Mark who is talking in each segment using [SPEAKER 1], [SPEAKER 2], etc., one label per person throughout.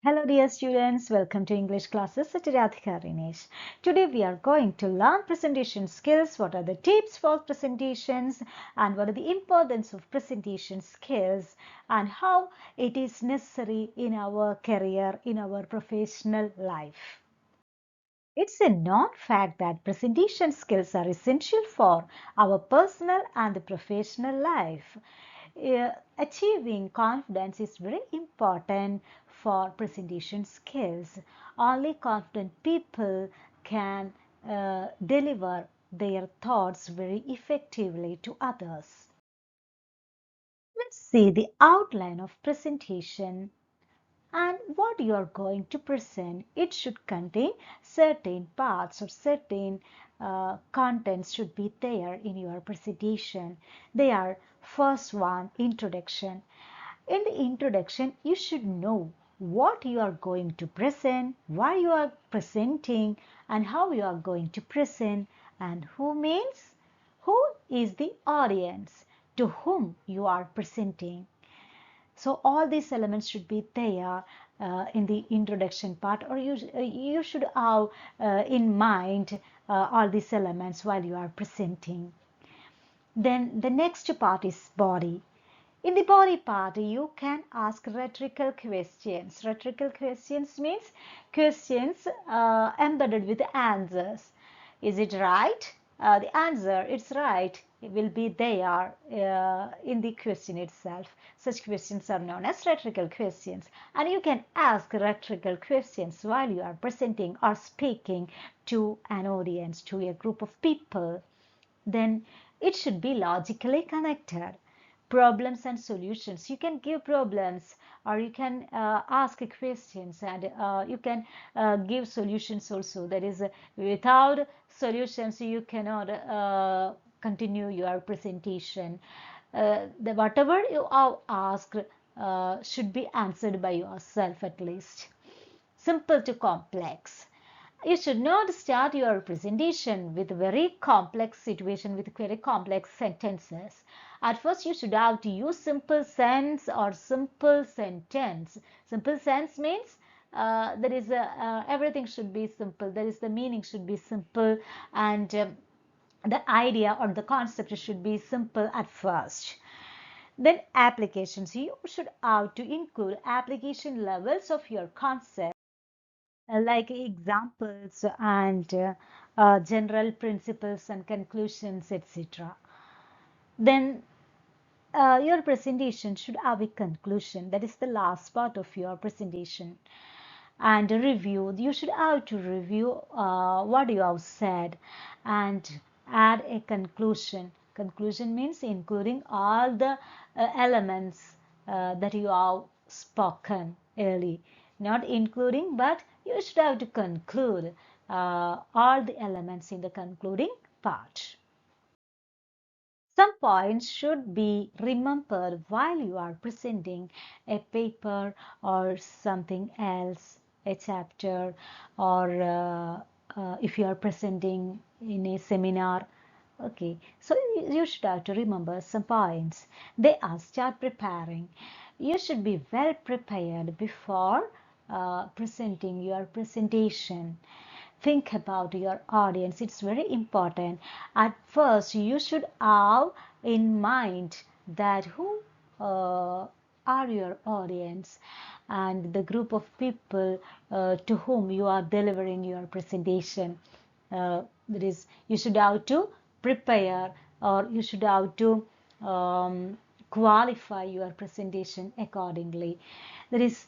[SPEAKER 1] Hello dear students, welcome to English classes at Radhika. Today we are going to learn presentation skills. What are the tips for presentations and what are the importance of presentation skills and how it is necessary in our career, in our professional life. It's a known fact that presentation skills are essential for our personal and professional life. Achieving confidence is very important for presentation skills. Only confident people can deliver their thoughts very effectively to others. Let's see the outline of presentation and what you are going to present. It should contain certain parts or certain contents should be there in your presentation. They are first one, introduction. In the introduction, you should know what you are going to present, why you are presenting, and how you are going to present, and who is the audience to whom you are presenting. So all these elements should be there in the introduction part, or you should have in mind all these elements while you are presenting. Then the next part is body. In the body part, you can ask rhetorical questions. Rhetorical questions means questions embedded with answers. Is it right? The answer, it's right, it will be there in the question itself. Such questions are known as rhetorical questions. And you can ask rhetorical questions while you are presenting or speaking to an audience, to a group of people. Then it should be logically connected. Problems and solutions. You can give problems or you can ask questions and you can give solutions also. That is, without solutions, you cannot continue your presentation. Whatever you are asked should be answered by yourself at least. Simple to complex. You should not start your presentation with very complex situation with very complex sentences. At first, you should have to use simple sense or simple sentence. Simple sense means everything should be simple. There is the meaning should be simple, and the idea or the concept should be simple at first. Then applications. You should have to include application levels of your concept like examples and general principles and conclusions, etc. Then your presentation should have a conclusion. That is the last part of your presentation. And a review. You should have to review what you have said and add a conclusion. Conclusion means including all the elements that you have spoken early. Not including, but you should have to conclude all the elements in the concluding part. Some points should be remembered while you are presenting a paper or something else, a chapter, or if you are presenting in a seminar. Okay, so you should have to remember some points. They are start preparing. You should be well prepared before presenting your presentation. Think about your audience. It's very important. At first, you should have in mind that who are your audience and the group of people to whom you are delivering your presentation. That is, you should have to prepare or you should have to qualify your presentation accordingly. That is,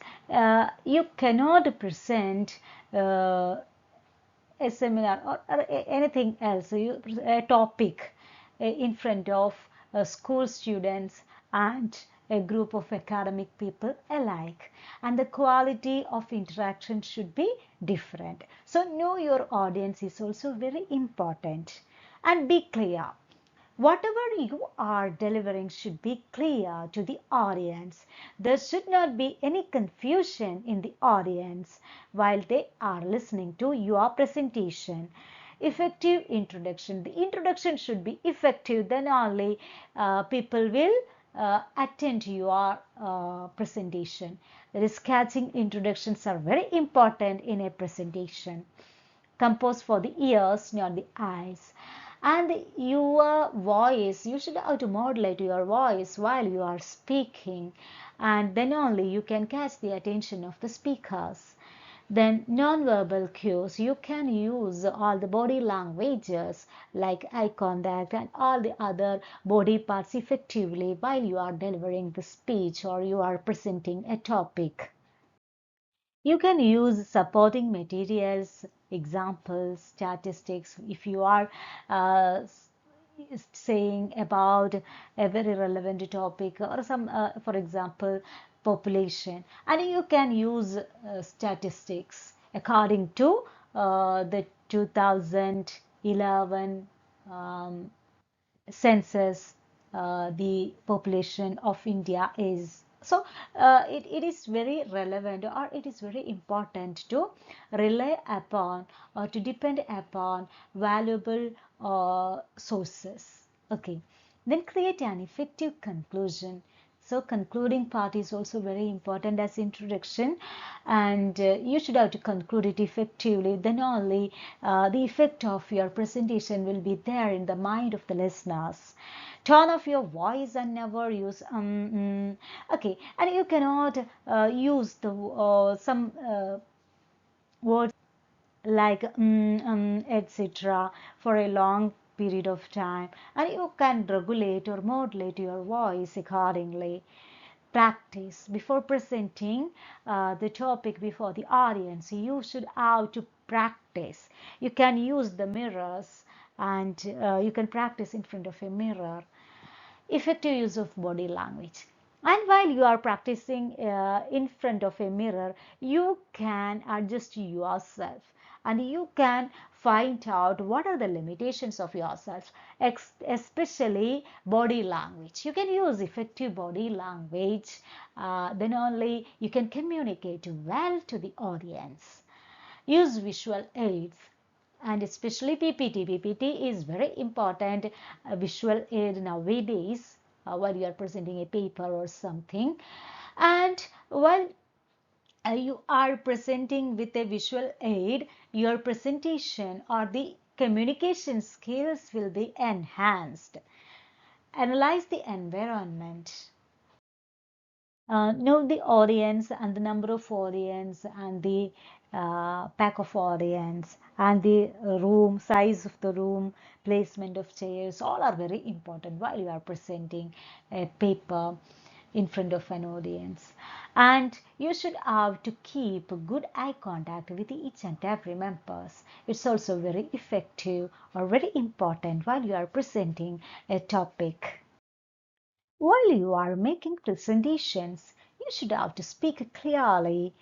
[SPEAKER 1] you cannot present a seminar or anything else, a topic in front of school students and a group of academic people alike, and the quality of interaction should be different. So know your audience is also very important, and be clear. Whatever you are delivering should be clear to the audience. There should not be any confusion in the audience while they are listening to your presentation. Effective introduction. The introduction should be effective, then only people will attend to your presentation. That is, catching introductions are very important in a presentation. Compose for the ears, not the eyes. And your voice, you should have to modulate your voice while you are speaking, and then only you can catch the attention of the speakers. Then non-verbal cues, you can use all the body languages like eye contact and all the other body parts effectively while you are delivering the speech or you are presenting a topic. You can use supporting materials, examples, statistics if you are uh, saying about a very relevant topic or some, for example, population. And you can use statistics according to the 2011 um, census. The population of India is. So it is very relevant or it is very important to rely upon or to depend upon valuable sources. Okay, then create an effective conclusion. So concluding part is also very important as introduction, and you should have to conclude it effectively. Then only the effect of your presentation will be there in the mind of the listeners. Turn off your voice and never use okay, and you cannot use the some words like etc. for a long period of time, and you can regulate or modulate your voice accordingly. Practice before presenting the topic before the audience. You should have to practice. You can use the mirrors, and you can practice in front of a mirror. Effective use of body language. And while you are practicing in front of a mirror, you can adjust yourself and you can find out what are the limitations of yourself, especially body language. You can use effective body language, then only you can communicate well to the audience. Use visual aids, and especially PPT. PPT is very important visual aid nowadays while you are presenting a paper or something. And while you are presenting with a visual aid, your presentation or the communication skills will be enhanced. Analyze the environment. Know the audience and the number of audience and the pack of audience and the room, size of the room, placement of chairs, all are very important while you are presenting a paper in front of an audience. And you should have to keep good eye contact with each and every members. It's also very effective or very important while you are presenting a topic. While you are making presentations, you should have to speak clearly,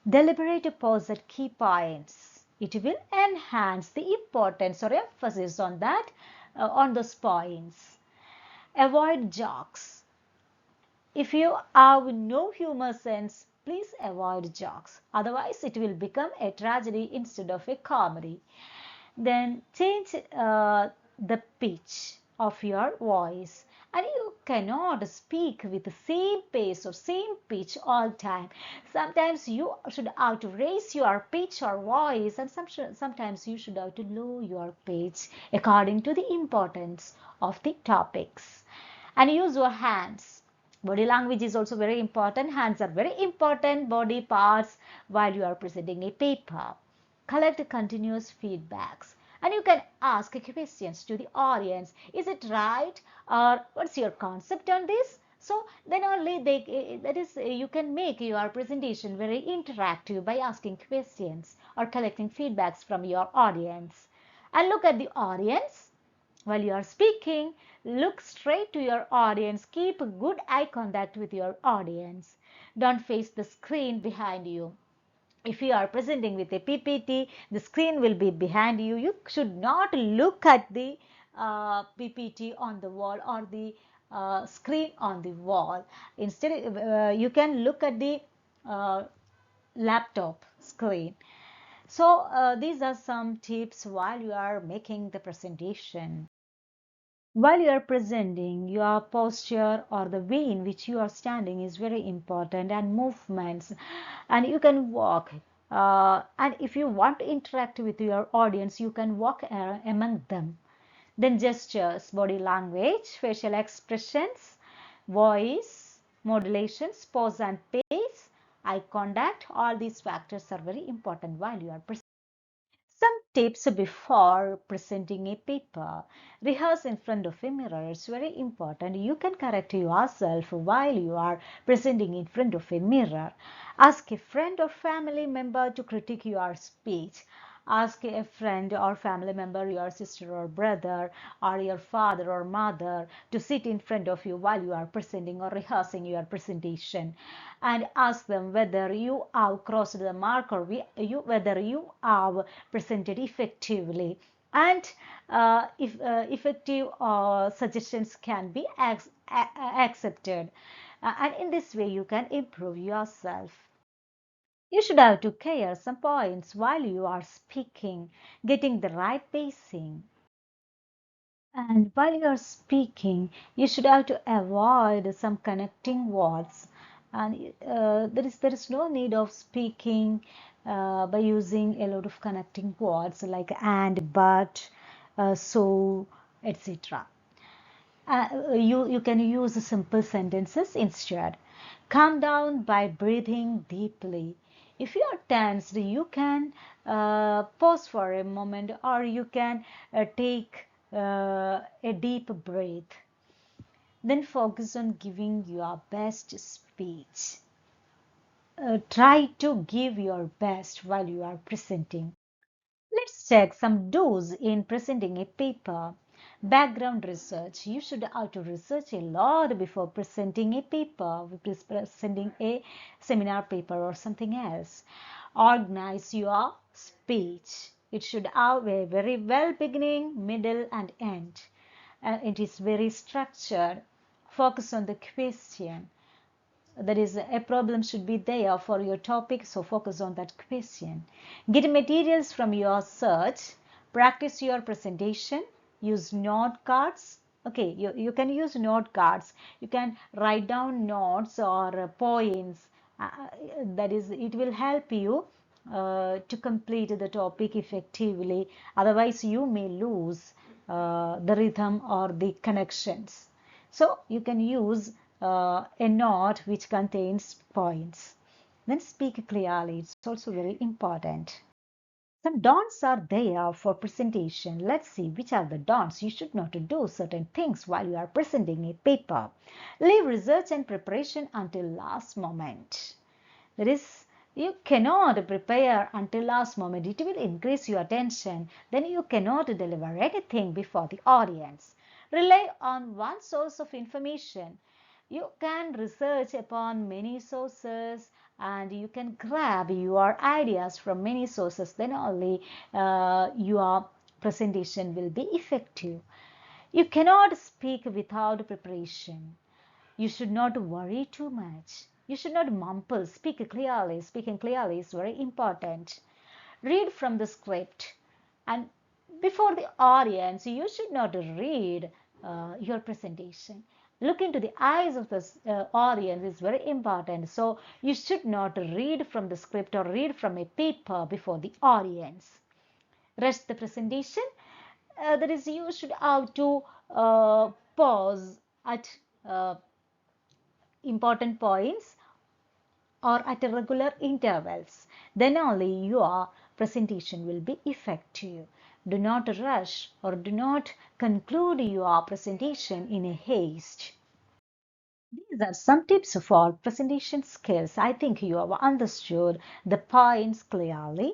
[SPEAKER 1] deliberate pause at key points. It will enhance the importance or emphasis on that, on those points. Avoid jokes. If you have no humor sense, please avoid jokes. Otherwise, it will become a tragedy instead of a comedy. Then change the pitch of your voice, and you cannot speak with the same pace or same pitch all time. Sometimes you should have to raise your pitch or voice, and sometimes you should have to lower your pitch according to the importance of the topics. And use your hands. Body language is also very important. Hands are very important body parts while you are presenting a paper. Collect continuous feedbacks, and you can ask questions to the audience. Is it right, or what's your concept on this? So then only that is you can make your presentation very interactive by asking questions or collecting feedbacks from your audience. And look at the audience while you are speaking. Look straight to your audience. Keep good eye contact with your audience. Don't face the screen behind you. If you are presenting with a PPT, the screen will be behind you. You should not look at the PPT on the wall or the screen on the wall. Instead, you can look at the uh, laptop screen. So these are some tips while you are making the presentation. While you are presenting, your posture or the way in which you are standing is very important, and movements, and you can walk. And if you want to interact with your audience, you can walk among them. Then gestures, body language, facial expressions, voice, modulations, pose and pace, eye contact, all these factors are very important while you are presenting. Some tips before presenting a paper. Rehearse in front of a mirror. It's very important. You can correct yourself while you are presenting in front of a mirror. Ask a friend or family member to critique your speech. Ask a friend or family member, your sister or brother, or your father or mother, to sit in front of you while you are presenting or rehearsing your presentation, and ask them whether you have crossed the mark, or whether you have presented effectively. And if effective suggestions can be accepted, and in this way you can improve yourself. You should have to care some points while you are speaking, getting the right pacing. And while you are speaking, you should have to avoid some connecting words. And there is no need of speaking by using a lot of connecting words like and, but, so, etc. You can use simple sentences instead. Calm down by breathing deeply. If you are tensed, you can pause for a moment, or you can take a deep breath. Then focus on giving your best speech. Try to give your best while you are presenting. Let's check some do's in presenting a paper. Background research. You should have to research a lot before presenting a paper, presenting a seminar paper or something else. Organize your speech. It should have a very well beginning, middle, and end. It is very structured. Focus on the question. That is, a problem should be there for your topic, so focus on that question. Get materials from your search. Practice your presentation. Use note cards. Okay, you can use note cards. You can write down notes or points. That is, it will help you to complete the topic effectively. Otherwise you may lose the rhythm or the connections. So you can use a note which contains points. Then speak clearly. It's also very important. Some don'ts are there for presentation. Let's see which are the don'ts. You should not do certain things while you are presenting a paper. Leave research and preparation until last moment. That is, you cannot prepare until last moment. It will increase your tension. Then you cannot deliver anything before the audience. Rely on one source of information. You can research upon many sources, and you can grab your ideas from many sources. Then only your presentation will be effective. You cannot speak without preparation. You should not worry too much. You should not mumble. Speak clearly. Speaking clearly is very important. Read from the script. And before the audience, you should not read your presentation. Look into the eyes of the audience is very important. So you should not read from the script or read from a paper before the audience. Rest the presentation. That is, you should have to pause at important points or at regular intervals. Then only your presentation will be effective. Do not rush or do not conclude your presentation in a haste. These are some tips for presentation skills. I think you have understood the points clearly.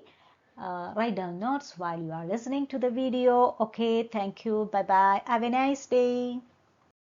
[SPEAKER 1] Write down notes while you are listening to the video. Okay, thank you. Bye bye. Have a nice day.